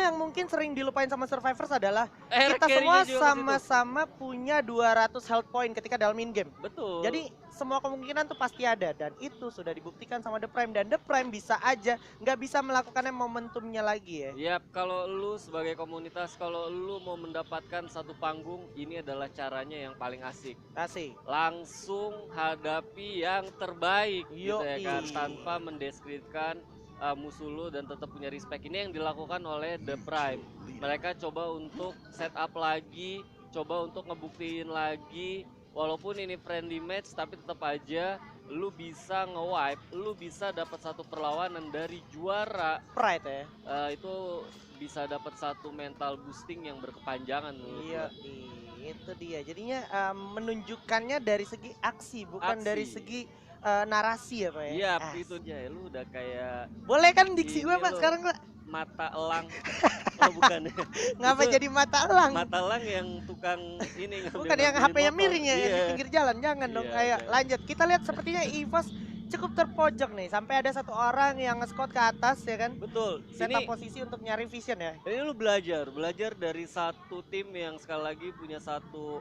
yang mungkin sering dilupain sama survivors adalah Air kita carry-nya semua juga ke situ. sama-sama punya 200 health point ketika dalam in-game. Betul. Jadi semua kemungkinan tuh pasti ada dan itu sudah dibuktikan sama The Prime, dan The Prime bisa aja nggak bisa melakukannya momentumnya lagi ya. Yap, kalau lu sebagai komunitas, kalau lu mau mendapatkan satu panggung, ini adalah caranya yang paling asik. Asik. Langsung hadapi yang terbaik gitu ya kan, Yoi. tanpa mendeskripsikan musuh lu dan tetap punya respect. Ini yang dilakukan oleh The Prime. Mereka coba untuk setup lagi, coba untuk ngebuktiin lagi, walaupun ini friendly match tapi tetap aja lu bisa nge-wipe, lu bisa dapat satu perlawanan dari juara. Pride ya. Itu bisa dapat satu mental boosting yang berkepanjangan menurut Iya, gua. itu dia. Jadinya menunjukkannya dari segi aksi, bukan dari Aksi. segi narasi ya Pak ya. Iya, itu dia. Lu udah kayak Boleh kan diksi gue ini Pak lo, sekarang Pak? mata elang. Oh bukan ya. Ngapa Itu jadi mata elang? mata elang yang tukang ini Bukan yang ngambil HP-nya motor. miring ya, yang di Iya. pinggir jalan. Jangan dong. Iya, Ayo jangan. lanjut. Kita lihat sepertinya EVOS cukup terpojok nih. Sampai ada satu orang yang nge-scout ke atas ya kan. Betul. Setup Ini posisi untuk nyari vision ya. ini lu belajar dari satu tim yang sekali lagi punya satu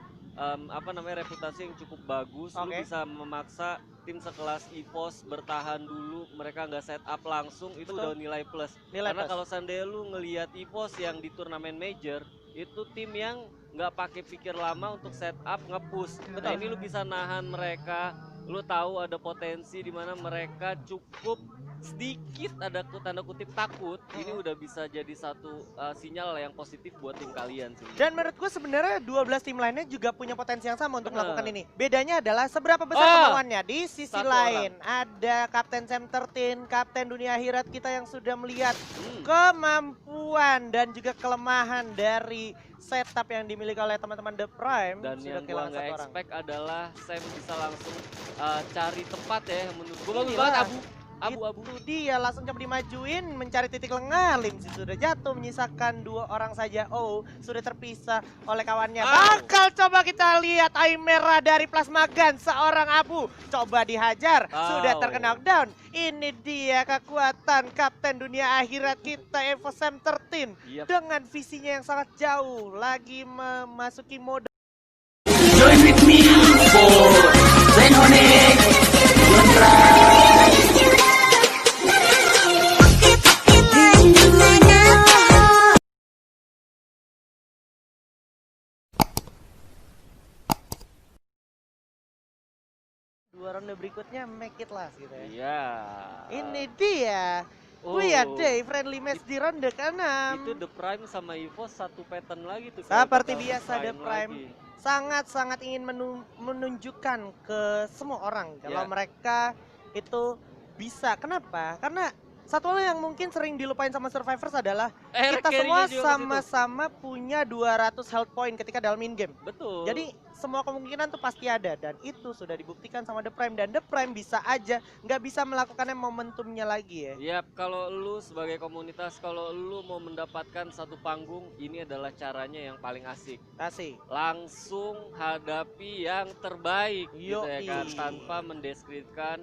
reputasi yang cukup bagus. Lu Oke. bisa memaksa tim sekelas EVOS bertahan dulu, mereka nggak set up langsung, itu Betul. udah nilai plus. Nilai Karena plus. kalau seandainya lu ngelihat EVOS yang di turnamen major, itu tim yang nggak pakai pikir lama untuk set up nge-push. Nah Betul. ini lu bisa nahan mereka, lu tahu ada potensi di mana mereka cukup sedikit ada tanda kutip takut, ini udah bisa jadi satu sinyal yang positif buat tim kalian sih. Dan menurut gue sebenarnya 12 tim lainnya juga punya potensi yang sama untuk Bener. melakukan ini. Bedanya adalah seberapa besar kemauannya. Di sisi satu lain ada Kapten Sam 13, Kapten Dunia Akhirat kita yang sudah melihat kemampuan dan juga kelemahan dari setup yang dimiliki oleh teman-teman The Prime. Dan sudah yang gua kehilangan nggak satu orang. expect adalah Sam bisa langsung cari tempat ya, menurut gua bagus Inilah. banget abu-abu. Itu dia langsung coba dimajuin mencari titik lengah. Limsi sudah jatuh menyisakan 2 orang saja. Oh, sudah terpisah oleh kawannya. Bakal coba kita lihat air merah dari Plasma Gun, seorang abu coba dihajar, sudah terkena knockdown. Ini dia kekuatan Kapten Dunia Akhirat kita EVOS Sam 13 dengan visinya yang sangat jauh, lagi memasuki mode. Join with me for Zenonic Dua ronde berikutnya make it last gitu ya. Iya. Ini dia. Buya Day friendly match di ronde ke-6. Itu The Prime sama EVOS satu pattern lagi tuh. Seperti biasa The Prime lagi. sangat-sangat ingin menunjukkan ke semua orang kalau mereka itu bisa. Kenapa? Karena satu hal yang mungkin sering dilupain sama survivors adalah kita semua sama-sama punya 200 health point ketika dalam in-game. Betul. Jadi semua kemungkinan tuh pasti ada dan itu sudah dibuktikan sama The Prime, dan The Prime bisa aja nggak bisa melakukannya momentumnya lagi ya. Yap, kalau lu sebagai komunitas, kalau lu mau mendapatkan satu panggung, ini adalah caranya yang paling asik. Asik. Langsung hadapi yang terbaik gitu ya kan, Yoi. tanpa mendeskripsikan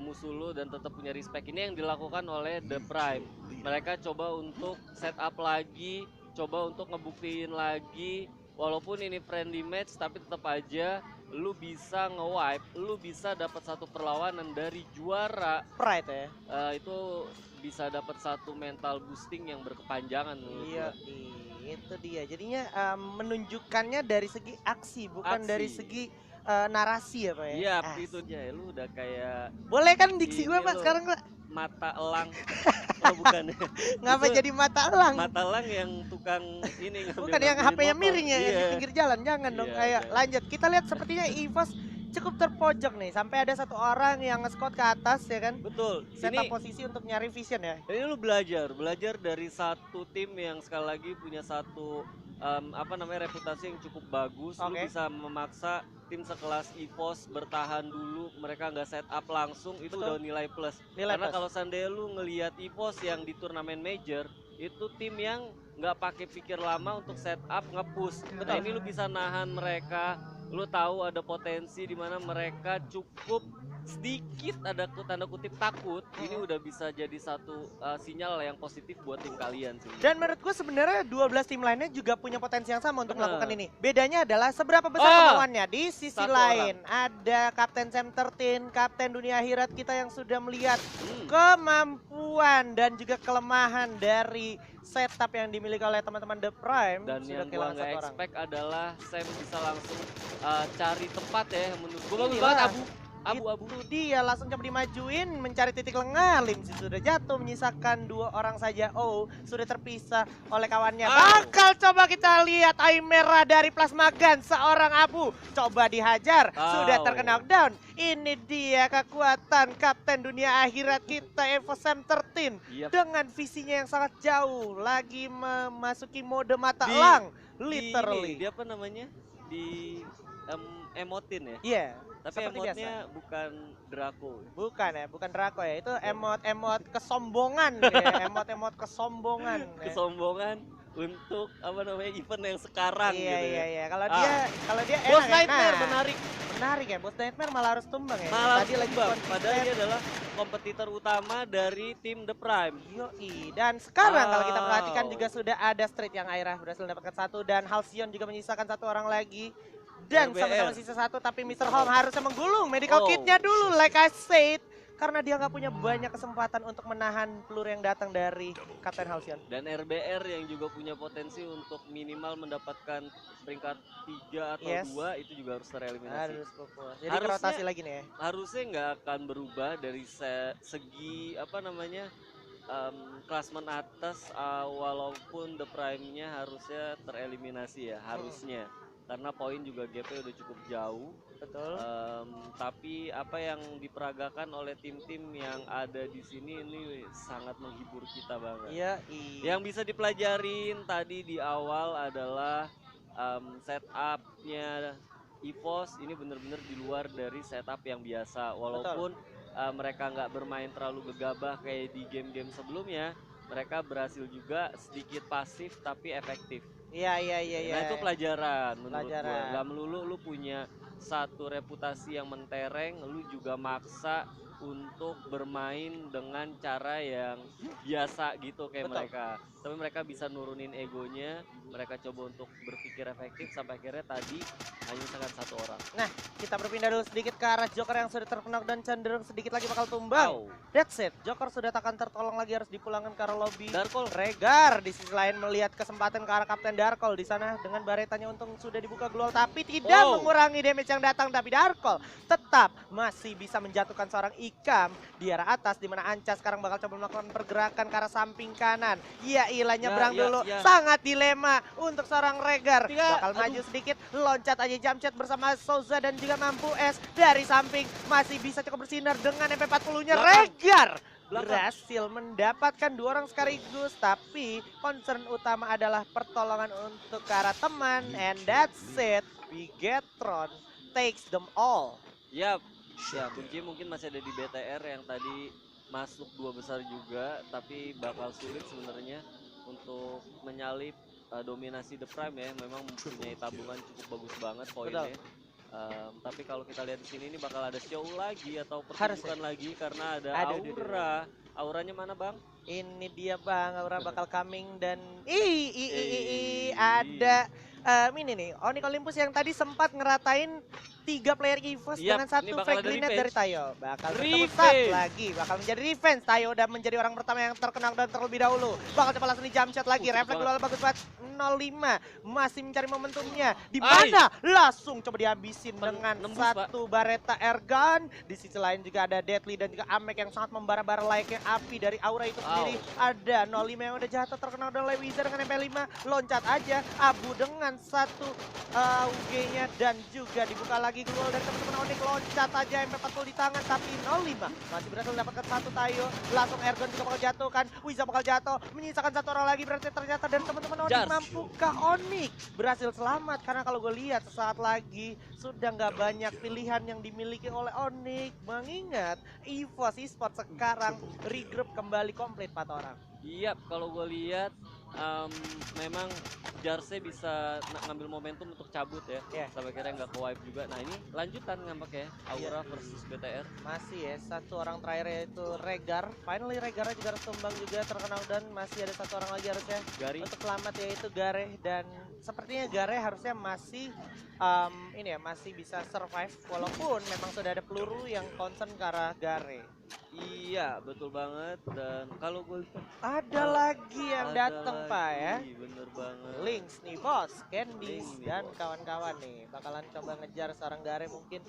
musuh lu dan tetap punya respect. Ini yang dilakukan oleh The Prime. Mereka coba untuk setup lagi, coba untuk ngebuktiin lagi, walaupun ini friendly match tapi tetap aja lu bisa nge-wipe, lu bisa dapat satu perlawanan dari juara. Pride ya. Itu bisa dapat satu mental boosting yang berkepanjangan menurut Iya, gua. itu dia. Jadinya menunjukkannya dari segi aksi, bukan Aksi. dari segi narasi ya Pak ya. Iya, itu dia. Lu udah kayak Boleh kan diksi gue ini Pak lo, sekarang Pak? mata elang. Oh bukan ya. Ngapa Itu jadi mata elang? mata elang yang tukang ini Bukan yang HP-nya motor. miring ya, yang di Iya. pinggir jalan. Jangan dong. Iya, Ayo jangan. lanjut. Kita lihat sepertinya EVOS cukup terpojok nih. Sampai ada satu orang yang nge-scout ke atas ya kan. Betul. Setup posisi untuk nyari vision ya. Ini lu belajar dari satu tim yang sekali lagi punya satu reputasi yang cukup bagus. Lu Oke. bisa memaksa tim sekelas EVOS bertahan dulu, mereka nggak set up langsung, itu Betul. udah nilai plus. Nilai Karena plus. kalau seandainya lu ngelihat EVOS yang di turnamen major, itu tim yang nggak pakai pikir lama untuk set up nge-push. Nah ini lu bisa nahan mereka, lu tahu ada potensi di mana mereka cukup sedikit ada tanda kutip takut, ini udah bisa jadi satu sinyal yang positif buat tim kalian sih. Dan menurut gue sebenarnya 12 tim lainnya juga punya potensi yang sama untuk Bener. melakukan ini. Bedanya adalah seberapa besar kemauannya. Di sisi Satu lain ada Kapten Sam 13, Kapten Dunia Akhirat kita yang sudah melihat Hmm. kemampuan dan juga kelemahan dari setup yang dimiliki oleh teman-teman The Prime. Dan sudah yang gua kehilangan nggak satu orang. expect adalah Sam bisa langsung cari tempat ya, yang menurut gua bagus Inilah. banget abu-abu. Itu dia langsung coba dimajuin mencari titik lengah. Lim sudah jatuh menyisakan 2 orang saja. Oh, sudah terpisah oleh kawannya. Bakal coba kita lihat eye merah dari Plasma Gun seorang abu. Coba dihajar, sudah terkena knockdown. Ini dia kekuatan Kapten Dunia Akhirat kita Evo Sam 13 Yap. dengan visinya yang sangat jauh, lagi memasuki mode mata Di- elang, Di literally. ini, dia apa namanya? Di emotin ya. Iya. Tapi seperti emotnya bukan Draco. Bukan ya, bukan Draco ya. Itu emot-emot kesombongan ya, emot-emot kesombongan. ya. Kesombongan untuk apa namanya event yang sekarang Iya gitu iya ya. iya. Kalau Ah. dia Boss enak ya. Nightmare Nah, menarik. menarik ya. Boss Nightmare malah harus tumbang ya. Malah Tadi lagi tumbang, konsisten. padahal dia adalah kompetitor utama dari tim The Prime. Yoi. Dan sekarang kalau kita perhatikan Wow. juga sudah ada Street yang Aira berhasil mendapatkan 1 dan Halcyon juga menyisakan 1 orang lagi. Dan RBR. sama-sama sisa 1 tapi Mr. Home harusnya menggulung medical Oh. kitnya dulu like I said. Karena dia nggak punya banyak kesempatan untuk menahan peluru yang datang dari Kapten Halcyon. Dan RBR yang juga punya potensi untuk minimal mendapatkan peringkat 3 atau Yes. 2 itu juga harus tereliminasi. Harus fokus. Jadi Harusnya- rotasi lagi nih ya. Harusnya nggak akan berubah dari segi apa namanya klasmen atas, walaupun The Prime-nya harusnya tereliminasi ya, harusnya. Karena poin juga gap-nya udah cukup jauh. Betul. Tapi apa yang diperagakan oleh tim-tim yang ada di sini ini sangat menghibur kita banget. Iya, Yang bisa dipelajarin tadi di awal adalah setupnya EVOS ini bener-bener di luar dari setup yang biasa. Walaupun mereka nggak bermain terlalu gegabah kayak di game-game sebelumnya, mereka berhasil juga sedikit pasif tapi efektif. Iya. Nah itu pelajaran menurut gua. Pelajaran. Gak melulu lu punya satu reputasi yang mentereng, lu juga maksa untuk bermain dengan cara yang biasa gitu kayak Betul. mereka. Tapi mereka bisa nurunin egonya, mereka coba untuk berpikir efektif sampai akhirnya tadi hanya sangat 1 orang. Kita berpindah dulu sedikit ke arah Joker yang sudah terkena dan cenderung sedikit lagi bakal tumbang. Wow. That's it. Joker sudah tak akan tertolong lagi, harus dipulangkan ke arah lobby. Darkol Regar di sisi lain melihat kesempatan ke arah Kapten Darkol di sana dengan baretanya untung sudah dibuka global tapi tidak Wow. mengurangi damage yang datang, tapi Darkol tetap masih bisa menjatuhkan seorang Ikam di arah atas di mana Anca sekarang bakal coba melakukan pergerakan ke arah samping kanan. Iya ilah nyebrang Ya, dulu. ya. Sangat dilema untuk seorang Regar. Tiga. Bakal Aduh. maju sedikit, loncat aja jump shot bersama Souza dan juga Mampu S dari samping masih bisa cukup bersinar dengan MP40-nya. Belakang. Regar Belakang. berhasil mendapatkan 2 orang sekaligus, tapi concern utama adalah pertolongan untuk ke arah teman, and that's it. Bigetron takes them all. Yap. Ya, kunci mungkin masih ada di BTR yang tadi masuk 2 besar juga, tapi bakal sulit sebenarnya untuk menyalip dominasi The Prime ya. Memang mempunyai tabungan cukup bagus banget poinnya. Tapi kalau kita lihat di sini ini bakal ada show lagi atau pertunjukan lagi karena ada Aduh, aduh, aura. Auranya mana, Bang? Ini dia Bang, Aura bakal coming dan ada ini nih, Onyx Olympus yang tadi sempat ngeratain 3 player EVOS Yap, dengan ini 1 bakal frag ada grenade revenge. dari Tayo. Bakal ketemu Revenge. satu lagi, bakal menjadi revenge. Tayo udah menjadi orang pertama yang terkena dan terlebih dahulu. Bakal coba langsung di jump shot lagi, Cepet refleks banget. global bagus banget. 05 masih mencari momentumnya. Di Ay. mana langsung coba dihabisin dengan Nembus, satu Bareta Airgun. Di sisi lain juga ada Deadly dan juga Amek yang sangat membara-bara layaknya api dari aura itu sendiri. Ada 05 yang udah jatuh terkena oleh Wizard dengan MP5, loncat aja Abu dengan satu UG-nya dan juga dibuka lagi gol dari teman-teman Onyx, loncat aja MP40 di tangan tapi 05 masih berhasil mendapatkan 1 Tayo, langsung Airgun juga bakal jatuh kan, Wizard bakal jatuh, menyisakan 1 orang lagi berarti ternyata dari teman-teman Onyx. Jas. Mampukah Onyx berhasil selamat? Karena kalau gue lihat sesaat lagi sudah nggak banyak pilihan yang dimiliki oleh Onyx, mengingat EVOS Esports sekarang regroup kembali komplit 4 orang. Iya, kalau gue lihat memang Jarse bisa ngambil momentum untuk cabut ya. Iya. Sampai akhirnya nggak ke wipe juga. Nah ini lanjutan nampaknya Aura versus BTR. Masih ya, satu orang terakhir yaitu Regar. Finally Regar juga harus tumbang juga terkena dan masih ada satu orang lagi harusnya Gary. untuk selamat yaitu Gare, dan sepertinya Gare harusnya masih ini ya, masih bisa survive walaupun memang sudah ada peluru yang concern ke arah Gare. Iya betul banget, dan kalau gue Ada lagi yang ada datang Pak ya. lagi, bener banget. Lynx nih bos, Candice Lynx nih, dan bos. kawan-kawan nih bakalan coba ngejar seorang Gare mungkin,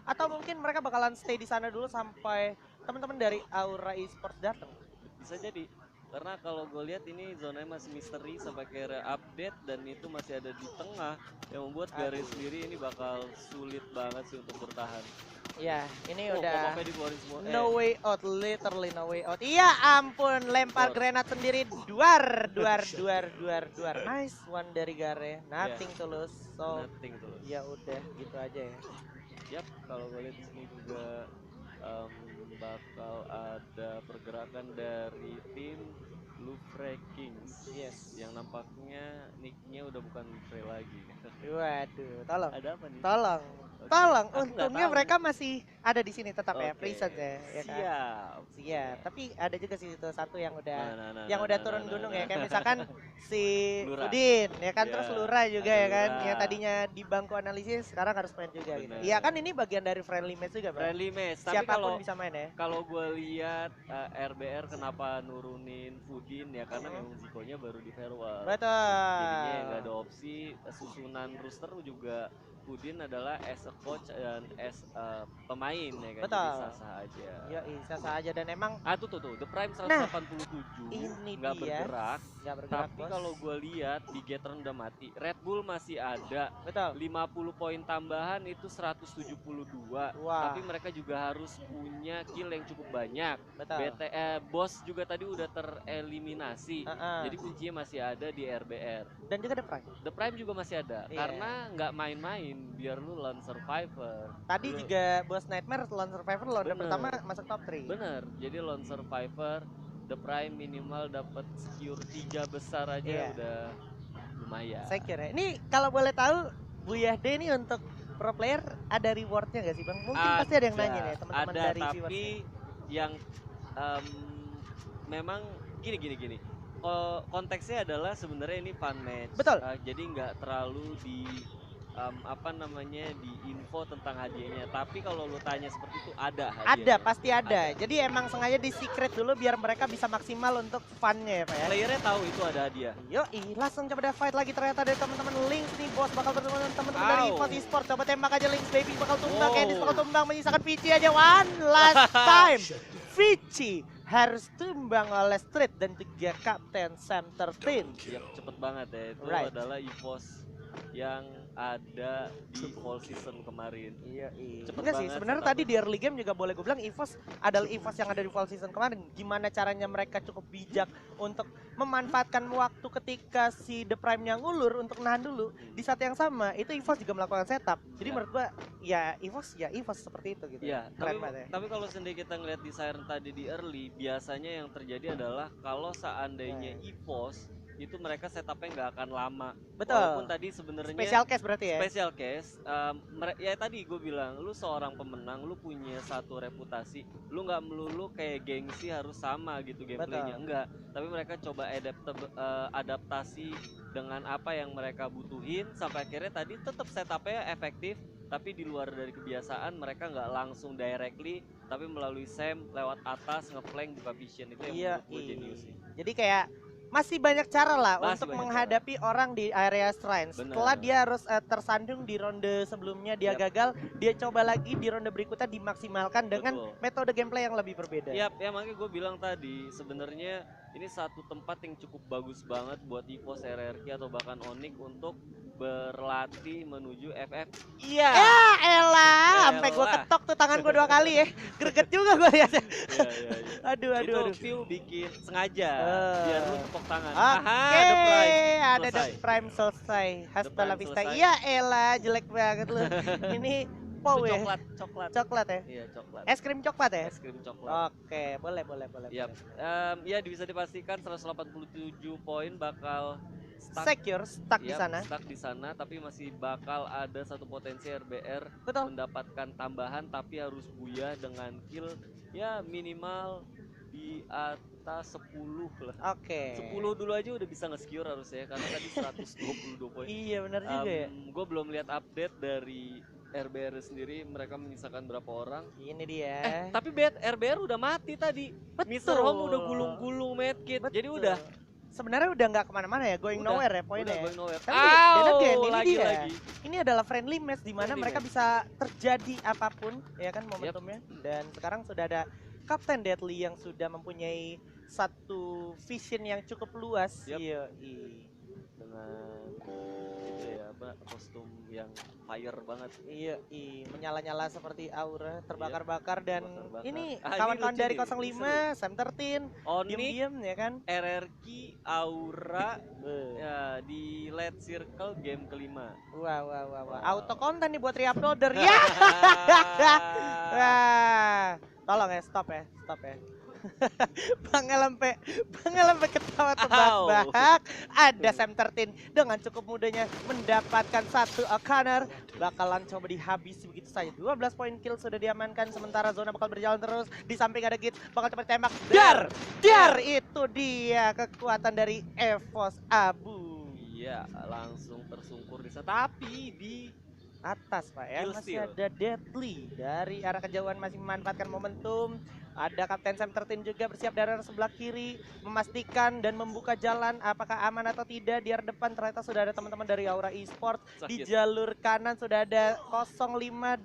atau mungkin mereka bakalan stay di sana dulu sampai teman-teman dari Aura Esports datang. Bisa jadi, karena kalau gue lihat ini zonanya masih misteri sampai akhirnya update, dan itu masih ada di tengah yang membuat Gary Aduh. sendiri ini bakal sulit banget sih untuk bertahan. Ya, ini Oh, udah pop-up-nya dikeluarin semua. no way out, literally no way out. Iya ampun, lempar Duar. grenade sendiri, duar. Nice one dari Gare, nothing tulus. So Nothing tuh. ya udah gitu aja ya. Yap, kalau gue lihat di sini juga bakal ada pergerakan dari tim Louvre Kings. Yes. Yang nampaknya nicknya udah bukan Louvre lagi. Waduh, tolong. Ada apa nih? Tolong, Oke, tolong. aku nggak Untungnya tahu mereka nih. masih ada di sini tetap ya, Oke, Presence ya kan? Siap. Iya, tapi ada juga sih itu satu yang udah Nah, udah turun gunung ya, kayak misalkan si Lura. Udin ya kan, Iya, terus Lura juga ada ya kan, Lura. yang tadinya di bangku analisis sekarang harus main juga gitu. Bener. Iya kan, ini bagian dari friendly match juga, Bang. Friendly match. Tapi Siapapun kalau bisa main ya. kalau gue lihat RBR kenapa nurunin Fudin ya, karena memang Zikonya baru di farewell. Jadinya ya nggak ada Betul. opsi, susunan roster juga Udin adalah as a coach dan as a pemain ya kan. Betul. Jadi sah-sah aja. Ya sah aja, dan emang Tuh The Prime Nah, 187 ini nggak dia. bergerak. nggak bergerak, Tapi Bos. kalau gue lihat di Gatron udah mati, Red Bull masih ada. Betul. 50 poin tambahan itu 172. Wah. Tapi mereka juga harus punya kill yang cukup banyak. Betul. Boss juga tadi udah tereliminasi. Heeh. Jadi kuncinya masih ada di RBR. Dan juga The Prime. The Prime juga masih ada, Iya. karena nggak main-main biar lu lawan Survivor. Tadi Lu- juga Boss Nightmare lawan Survivor ronde Bener. pertama masuk top 3. Bener, jadi lawan Survivor The Prime minimal dapat secure 3 besar aja Iya. udah lumayan. Saya kira ini kalau boleh tahu Bu Yahde ini untuk pro player ada rewardnya nggak sih Bang? Mungkin pasti ada yang nanya nih teman-teman ada, dari tapi viewers. yang memang gini. Konteksnya adalah sebenarnya ini fun match. Betul. Jadi nggak terlalu di di info tentang hadiahnya. Tapi kalau lu tanya seperti itu ada hadiahnya. Ada, pasti ada. Jadi emang sengaja di secret dulu biar mereka bisa maksimal untuk funnya ya Pak ya. Playernya tahu itu ada hadiah. Yoi, langsung coba ada fight lagi ternyata dari teman-teman Lynx nih, bos bakal bertemu dengan teman-teman dari Au. EVOS Esports. Coba tembak aja Lynx, baby bakal tumbang, Wow. Candice bakal tumbang, menyisakan Vici aja one last time. Vici harus tumbang oleh Street dan juga Kapten Sam 13. Yap, cepet banget ya. Itu Right. adalah EVOS yang ada di fall season kemarin. Iya, Cepet enggak sih, banget sebenarnya setupnya. tadi di early game juga boleh gue bilang EVOS adalah EVOS yang ada di fall season kemarin. Gimana caranya mereka cukup bijak untuk memanfaatkan waktu ketika si The Prime yang ngulur untuk nahan dulu. Di saat yang sama, itu EVOS juga melakukan setup. Jadi Ya. menurut gua ya EVOS seperti itu gitu. Iya, Keren banget ya. tapi kalau sendiri kita ngeliat di Siren tadi di early, biasanya yang terjadi adalah kalau seandainya EVOS itu mereka setupnya nggak akan lama. Betul. Walaupun tadi sebenarnya Special case berarti ya. special case, ya tadi gue bilang, lu seorang pemenang, lu punya satu reputasi, lu nggak melulu kayak gengsi harus sama gitu gameplaynya, Betul. enggak. Tapi mereka coba adaptasi dengan apa yang mereka butuhin, sampai akhirnya tadi tetap setupnya efektif, tapi di luar dari kebiasaan mereka nggak langsung directly, tapi melalui Sam lewat atas ngeflank buka vision, itu yang Iya. menurut gue genius sih. Jadi kayak masih banyak cara lah Masih untuk banyak menghadapi orang di area shrine. Bener. Setelah dia harus tersandung di ronde sebelumnya dia Yap. gagal, dia coba lagi di ronde berikutnya dimaksimalkan dengan Betul. metode gameplay yang lebih berbeda. Ya makanya gue bilang tadi sebenarnya ini satu tempat yang cukup bagus banget buat EVOS, RRQ atau bahkan Onyx untuk berlatih menuju FF. Iya. Ya elah, sampai gua Elah. ketok tuh tangan gua 2 kali ya. Greget juga gua lihatnya. Iya. Aduh. Itu View bikin sengaja biar lu tepuk tangan. Oke, The Prime. ada The Selesai. Prime selesai. Hasta la Prime vista. selesai. Iya elah, jelek banget lu. Ini Pow Itu ya. coklat. Coklat ya. Iya, coklat. Es krim coklat ya. Es krim coklat. Oke, boleh. Yap. Ya bisa dipastikan 187 poin bakal stuck. Secure, stuck di Yap, sana. stuck di sana, tapi masih bakal ada satu potensi RBR Betul. mendapatkan tambahan, tapi harus buya dengan kill ya minimal di atas 10 lah. Oke. 10 dulu aja udah bisa nge-secure harusnya karena tadi 122 poin. Iya benar juga ya. Gue belum lihat update dari RBR sendiri, mereka menyisakan berapa orang. Ini dia. Tapi RBR udah mati tadi. Mr. Home udah gulung-gulung medkit. Jadi Betul. udah sebenarnya udah nggak kemana-mana ya, going Udah, nowhere ya poinnya. going nowhere. Tapi dan again, ini lagi, dia. lagi. Ini adalah friendly match di mana Friendly mereka match. bisa terjadi apapun ya kan momentumnya. Dan sekarang sudah ada Kapten Deadly yang sudah mempunyai satu vision yang cukup luas. Yap. Iya. Dengan itu ya apa kostum yang fire banget. Iya, menyala-nyala seperti aura, terbakar-bakar dan Terbakar-bakar. ini Ini kawan-kawan lucu dari nih, 05, Sam 13, Onyx, diem-diem ya kan. RRQ, Aura ya di Led Circle game kelima. Wah. Wow. Auto konten nih buat reuploader ya. Wah. Tolong ya, stop ya. Bang Elempe ketawa terbahak-bahak. Ada Sam 13 dengan cukup mudahnya mendapatkan satu corner. Bakalan coba dihabisi begitu saja. 12 poin kill sudah diamankan. Sementara zona bakal berjalan terus. Di samping ada Git, bakal coba ditembak. Dar. Itu dia kekuatan dari EVOS Abu. Iya, langsung tersungkur di sana. Tapi di Atas Pak ya, Kill masih steal. ada Deadly dari arah kejauhan masih memanfaatkan momentum. Ada Kapten Sam 13 juga bersiap dari arah sebelah kiri, memastikan dan membuka jalan apakah aman atau tidak. Di arah depan ternyata sudah ada teman-teman dari Aura Esports. Di sakit. jalur kanan sudah ada 05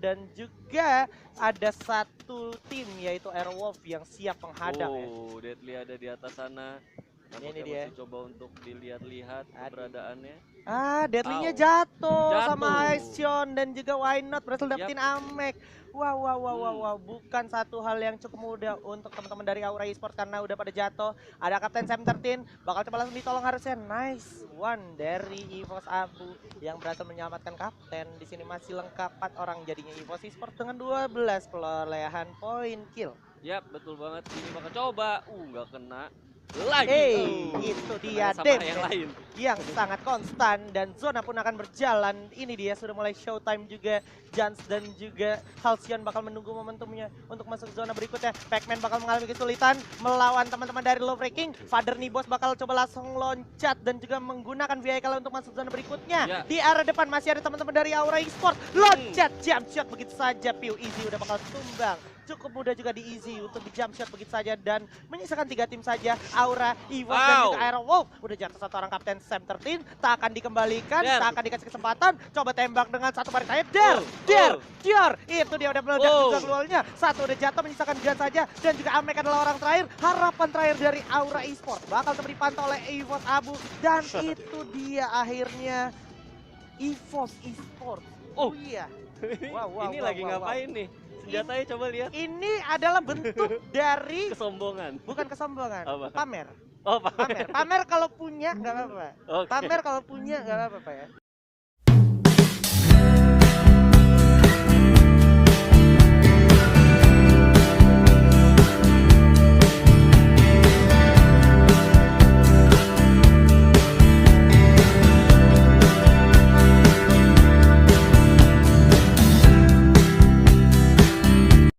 dan juga ada satu tim yaitu Airwolf yang siap menghadang ya. Oh, Deadly ada di atas sana. Nampaknya dia. masih coba untuk dilihat-lihat keberadaannya. Deadly-nya Au. jatuh Jatuh. sama Aesion dan juga Why Not berhasil dapetin Amek. Wow. Bukan satu hal yang cukup mudah untuk teman-teman dari Aura Esports karena udah pada jatuh. Ada Kapten Sam 13, bakal coba langsung ditolong harusnya. Nice one dari EVOS Abu yang berhasil menyelamatkan kapten. Di sini masih lengkap 4 orang jadinya EVOS Esports dengan 12 perolehan poin kill. Yap, betul banget. Ini bakal coba. Nggak kena. Lagi. Itu Kena dia sama Dem yang lain. yang sangat konstan dan zona pun akan berjalan. Ini dia sudah mulai showtime juga. Jans dan juga Halcyon bakal menunggu momentumnya untuk masuk zona berikutnya. Pac-Man bakal mengalami kesulitan melawan teman-teman dari Love Breaking. Father Nibos bakal coba langsung loncat dan juga menggunakan vehicle untuk masuk zona berikutnya. Ya. Di arah depan masih ada teman-teman dari Aura Esports. Loncat jump shot begitu saja. Piu Easy udah bakal tumbang. Cukup mudah juga di Easy untuk di jump shot begitu saja dan menyisakan 3 tim saja. Aura, EVOS dan juga Airwolf. Udah jatuh satu orang Kapten Sam 13, tak akan dikembalikan, tak akan dikasih kesempatan. Coba tembak dengan satu baris sayap. Dar. Itu dia udah meledak juga keluarnya. Satu udah jatuh, menyisakan 2 saja dan juga Amek adalah orang terakhir. Harapan terakhir dari Aura Esports bakal coba dipantau oleh EVOS Abu dan itu dia akhirnya EVOS Esports. Iya. Ini lagi ngapain nih? Senjatanya coba lihat. Ini adalah bentuk dari Kesombongan. bukan kesombongan, Apa? pamer. Oh, pamer. Pamer kalau punya nggak apa-apa. Oke. Pamer kalau punya nggak apa-apa Pak ya.